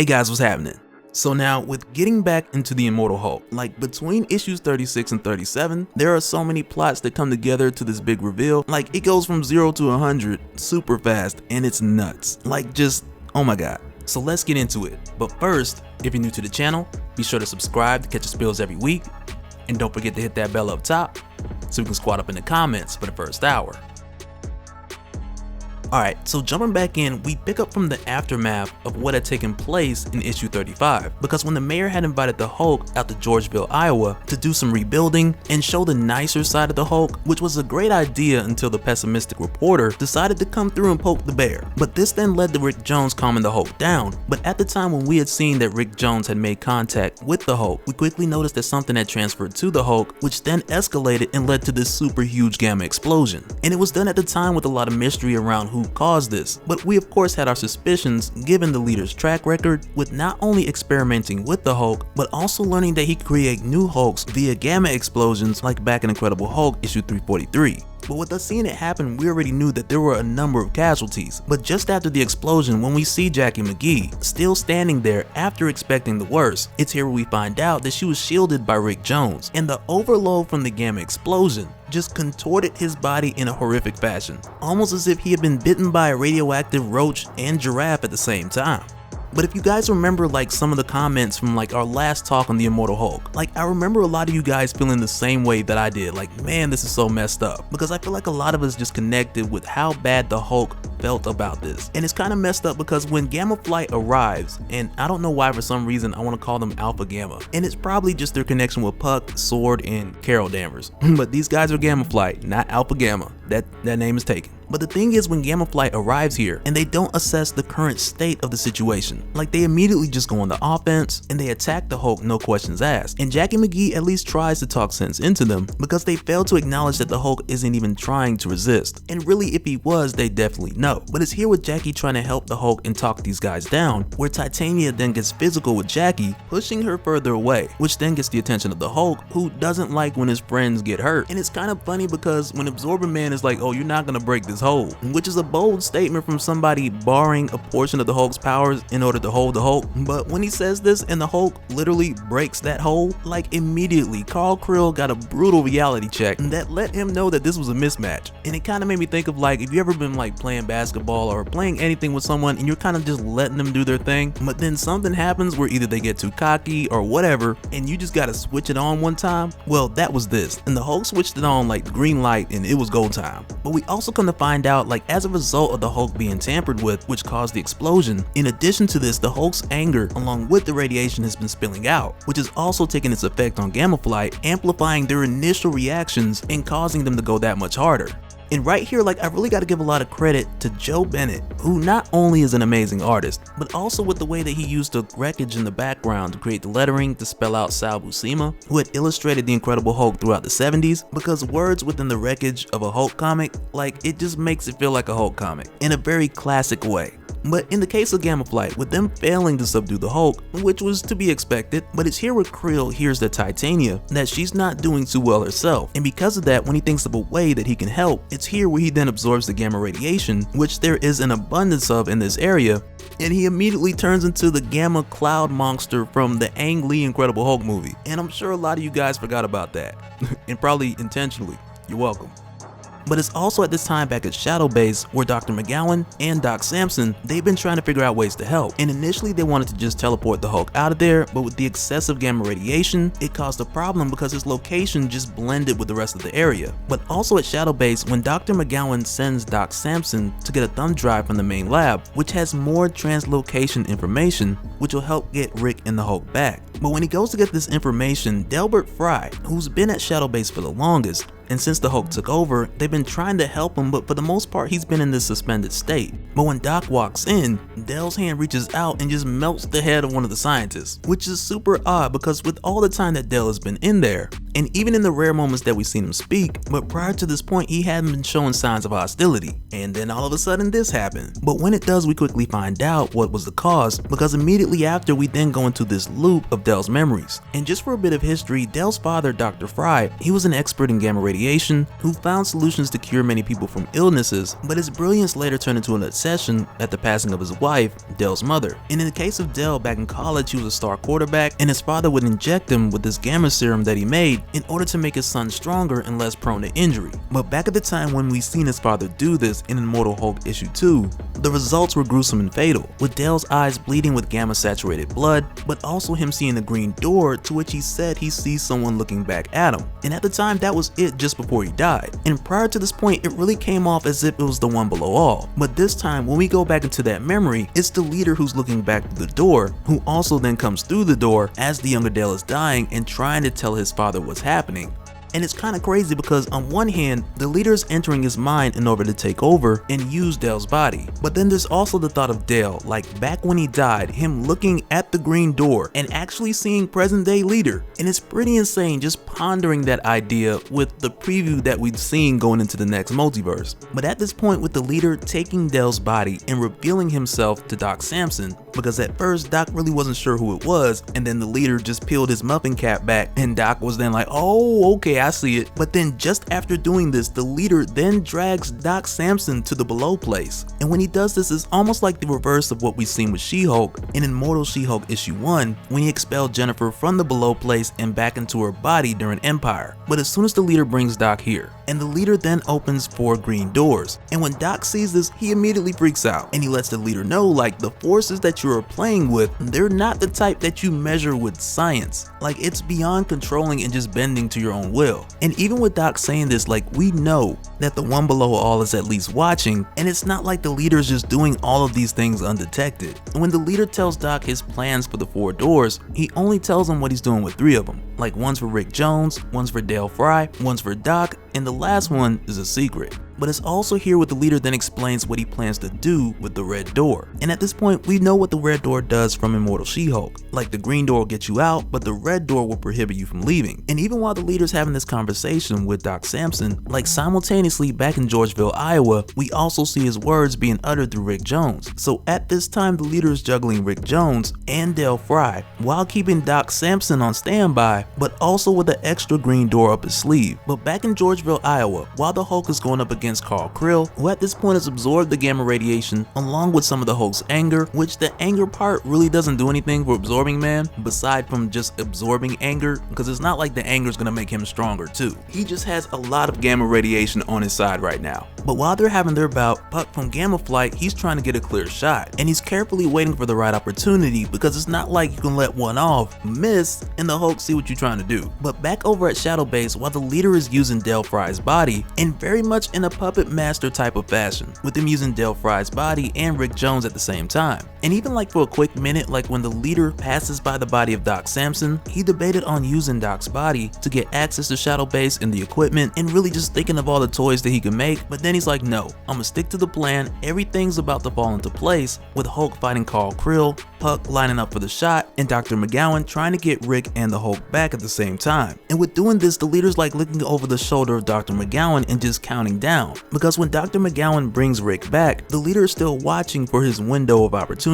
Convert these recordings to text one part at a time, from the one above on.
Hey guys, what's happening? So now, with getting back into the Immortal Hulk, like between issues 36 and 37, there are so many plots that come together to this big reveal. Like, it goes from 0 to 100 super fast, and it's nuts. Like, just, oh my god. So let's get into it. But first, if you're new to the channel, be sure to subscribe to catch the spills every week. And don't forget to hit that bell up top so we can squat up in the comments for the first hour. Alright, so jumping back in, we pick up from the aftermath of what had taken place in issue 35, because when the mayor had invited the Hulk out to Georgeville, Iowa to do some rebuilding and show the nicer side of the Hulk, which was a great idea until the pessimistic reporter decided to come through and poke the bear. But this then led to Rick Jones calming the Hulk down. But at the time when we had seen that Rick Jones had made contact with the Hulk, we quickly noticed that something had transferred to the Hulk, which then escalated and led to this super huge gamma explosion. And it was done at the time with a lot of mystery around who caused this, but we of course had our suspicions given the leader's track record with not only experimenting with the Hulk, but also learning that he could create new Hulks via gamma explosions like back in Incredible Hulk issue 343. But with us seeing it happen, we already knew that there were a number of casualties. But just after the explosion, when we see Jackie McGee still standing there after expecting the worst, it's here where we find out that she was shielded by Rick Jones, and the overload from the gamma explosion just contorted his body in a horrific fashion, almost as if he had been bitten by a radioactive roach and giraffe at the same time. But if you guys remember like some of the comments from like our last talk on the Immortal Hulk, like I remember a lot of you guys feeling the same way that I did, like man, this is so messed up, because I feel like a lot of us just connected with how bad the Hulk felt about this. And it's kind of messed up because when Gamma Flight arrives, and I don't know why for some reason I want to call them Alpha Gamma, and it's probably just their connection with Puck, Sword, and Carol Danvers, but these guys are Gamma Flight, not Alpha Gamma. That name is taken. But the thing is, when Gamma Flight arrives here and they don't assess the current state of the situation, like they immediately just go on the offense and they attack the Hulk, no questions asked. And Jackie McGee at least tries to talk sense into them because they fail to acknowledge that the Hulk isn't even trying to resist. And really, if he was, they definitely know. But it's here with Jackie trying to help the Hulk and talk these guys down, where Titania then gets physical with Jackie, pushing her further away, which then gets the attention of the Hulk, who doesn't like when his friends get hurt. And it's kind of funny because when Absorber Man is like, oh, you're not gonna break this hole, which is a bold statement from somebody borrowing a portion of the Hulk's powers in order to hold the Hulk. But when he says this and the Hulk literally breaks that hole, like immediately Carl Krill got a brutal reality check that let him know that this was a mismatch. And it kind of made me think of like, if you ever been like playing basketball or playing anything with someone and you're kind of just letting them do their thing, but then something happens where either they get too cocky or whatever and you just gotta switch it on one time. Well, that was this, and the Hulk switched it on like green light and it was go time. But we also come to find out, like as a result of the Hulk being tampered with, which caused the explosion, in addition to this, the Hulk's anger along with the radiation has been spilling out, which is also taking its effect on Gamma Flight, amplifying their initial reactions and causing them to go that much harder. And right here, like I really got to give a lot of credit to Joe Bennett, who not only is an amazing artist, but also with the way that he used the wreckage in the background to create the lettering to spell out Sal Buscema, who had illustrated the Incredible Hulk throughout the 70s, because words within the wreckage of a Hulk comic, like it just makes it feel like a Hulk comic in a very classic way. But in the case of Gamma Flight, with them failing to subdue the Hulk, which was to be expected, but it's here where Krill hears that Titania, that she's not doing too well herself, and because of that, when he thinks of a way that he can help, it's here where he then absorbs the gamma radiation, which there is an abundance of in this area, and he immediately turns into the Gamma Cloud monster from the Ang Lee Incredible Hulk movie. And I'm sure a lot of you guys forgot about that, and probably intentionally. You're welcome. But it's also at this time back at Shadow Base where Dr. McGowan and Doc Samson, they've been trying to figure out ways to help. And initially they wanted to just teleport the Hulk out of there, but with the excessive gamma radiation, it caused a problem because his location just blended with the rest of the area. But also at Shadow Base, when Dr. McGowan sends Doc Samson to get a thumb drive from the main lab, which has more translocation information, which will help get Rick and the Hulk back. But when he goes to get this information, Delbert Fry, who's been at Shadow Base for the longest, and since the Hulk took over, they've been trying to help him, but for the most part, he's been in this suspended state. But when Doc walks in, Del's hand reaches out and just melts the head of one of the scientists, which is super odd because with all the time that Del has been in there, and even in the rare moments that we've seen him speak, but prior to this point he hadn't been showing signs of hostility. And then all of a sudden this happened. But when it does, we quickly find out what was the cause, because immediately after we then go into this loop of Dell's memories. And just for a bit of history, Dell's father, Dr. Fry, he was an expert in gamma radiation who found solutions to cure many people from illnesses, but his brilliance later turned into an obsession at the passing of his wife, Dell's mother. And in the case of Dell, back in college he was a star quarterback, and his father would inject him with this gamma serum that he made in order to make his son stronger and less prone to injury. But back at the time when we seen his father do this in Immortal Hulk issue 2, the results were gruesome and fatal, with Dell's eyes bleeding with gamma saturated blood, but also him seeing the green door to which he said he sees someone looking back at him. And at the time that was it just before he died. And prior to this point it really came off as if it was the one below all. But this time when we go back into that memory, it's the leader who's looking back through the door, who also then comes through the door as the younger Dell is dying and trying to tell his father what's happening. And it's kind of crazy because on one hand, the leader is entering his mind in order to take over and use Dell's body. But then there's also the thought of Dell, like back when he died, him looking at the green door and actually seeing present day leader. And it's pretty insane just pondering that idea with the preview that we've seen going into the next multiverse. But at this point, with the leader taking Dell's body and revealing himself to Doc Samson, because at first Doc really wasn't sure who it was, and then the leader just peeled his muffin cap back and Doc was then like, oh okay, I see it. But then just after doing this, the leader then drags Doc Samson to the below place. And when he does this, it's almost like the reverse of what we've seen with She-Hulk in Immortal She-Hulk issue 1, when he expelled Jennifer from the below place and back into her body during Empire. But as soon as the leader brings Doc here, and the leader then opens 4 green doors, and when Doc sees this, he immediately freaks out, and he lets the leader know, like, the forces that you're playing with, they're not the type that you measure with science. Like, it's beyond controlling and just bending to your own will. And even with Doc saying this, like, we know that the one below all is at least watching, and it's not like the leader's just doing all of these things undetected. And when the leader tells Doc his plans for the 4 doors, he only tells him what he's doing with 3 of them. Like, one's for Rick Jones, one's for Dale Fry, one's for Doc, and the last one is a secret. But it's also here where the leader then explains what he plans to do with the red door. And at this point, we know what the red door does from Immortal She-Hulk. Like, the green door will get you out, but the red door will prohibit you from leaving. And even while the leader's having this conversation with Doc Samson, like simultaneously back in Georgeville, Iowa, we also see his words being uttered through Rick Jones. So at this time, the leader is juggling Rick Jones and Dale Fry while keeping Doc Samson on standby, but also with an extra green door up his sleeve. But back in Georgeville, Iowa, while the Hulk is going up against Carl Krill, who at this point has absorbed the gamma radiation along with some of the Hulk's anger, which the anger part really doesn't do anything for absorbing man, beside from just absorbing anger, because it's not like the anger is going to make him stronger too. He just has a lot of gamma radiation on his side right now. But while they're having their bout, Puck from Gamma Flight, he's trying to get a clear shot, and he's carefully waiting for the right opportunity, because it's not like you can let one off, miss, and the Hulk see what you're trying to do. But back over at Shadow Base, while the leader is using Dale Fry's body, and very much in a puppet master type of fashion, with him using Dale Fry's body and Rick Jones at the same time. And even like for a quick minute, like when the leader passes by the body of Doc Samson, he debated on using Doc's body to get access to Shadow Base and the equipment, and really just thinking of all the toys that he could make. But then he's like, no, I'm gonna stick to the plan. Everything's about to fall into place, with Hulk fighting Carl Krill, Puck lining up for the shot, and Dr. McGowan trying to get Rick and the Hulk back at the same time. And with doing this, the leader's like looking over the shoulder of Dr. McGowan and just counting down, because when Dr. McGowan brings Rick back, the leader is still watching for his window of opportunity.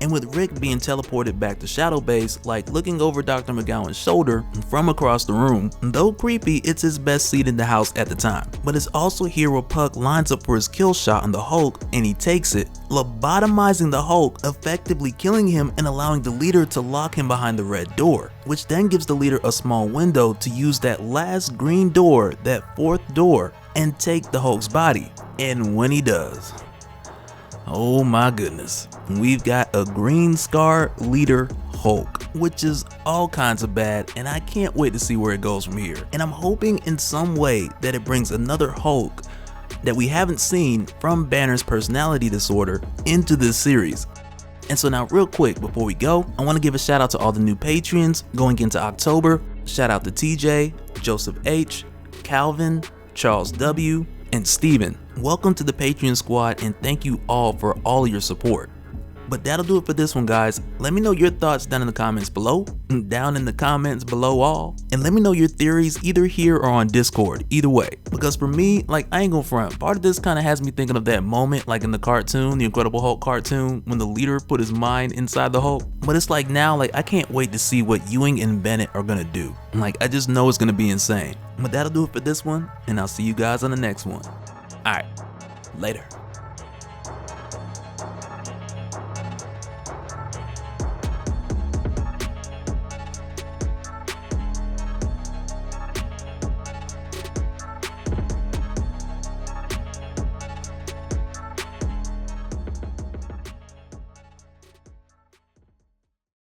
And with Rick being teleported back to Shadow Base, like looking over Dr. McGowan's shoulder from across the room, though creepy, it's his best seat in the house at the time. But it's also here where Puck lines up for his kill shot on the Hulk, and he takes it, lobotomizing the Hulk, effectively killing him and allowing the leader to lock him behind the red door, which then gives the leader a small window to use that last green door, that 4th door, and take the Hulk's body. And when he does, oh my goodness, we've got a green scar leader Hulk, which is all kinds of bad, and I can't wait to see where it goes from here. And I'm hoping in some way that it brings another Hulk that we haven't seen from Banner's personality disorder into this series. And so now real quick before we go, I want to give a shout out to all the new Patreons going into October. Shout out to TJ, Joseph H, Calvin, Charles W, and Steven. Welcome to the Patreon squad, and thank you all for all your support. But that'll do it for this one, guys. Let me know your thoughts down in the comments below, and let me know your theories either here or on Discord, either way. Because for me, like, I ain't gonna front, part of this kind of has me thinking of that moment like in the cartoon, the Incredible Hulk cartoon, when the leader put his mind inside the Hulk. But it's like now, like, I can't wait to see what Ewing and Bennett are gonna do. Like, I just know it's gonna be insane. But that'll do it for this one, and I'll see you guys on the next one. Alright, later.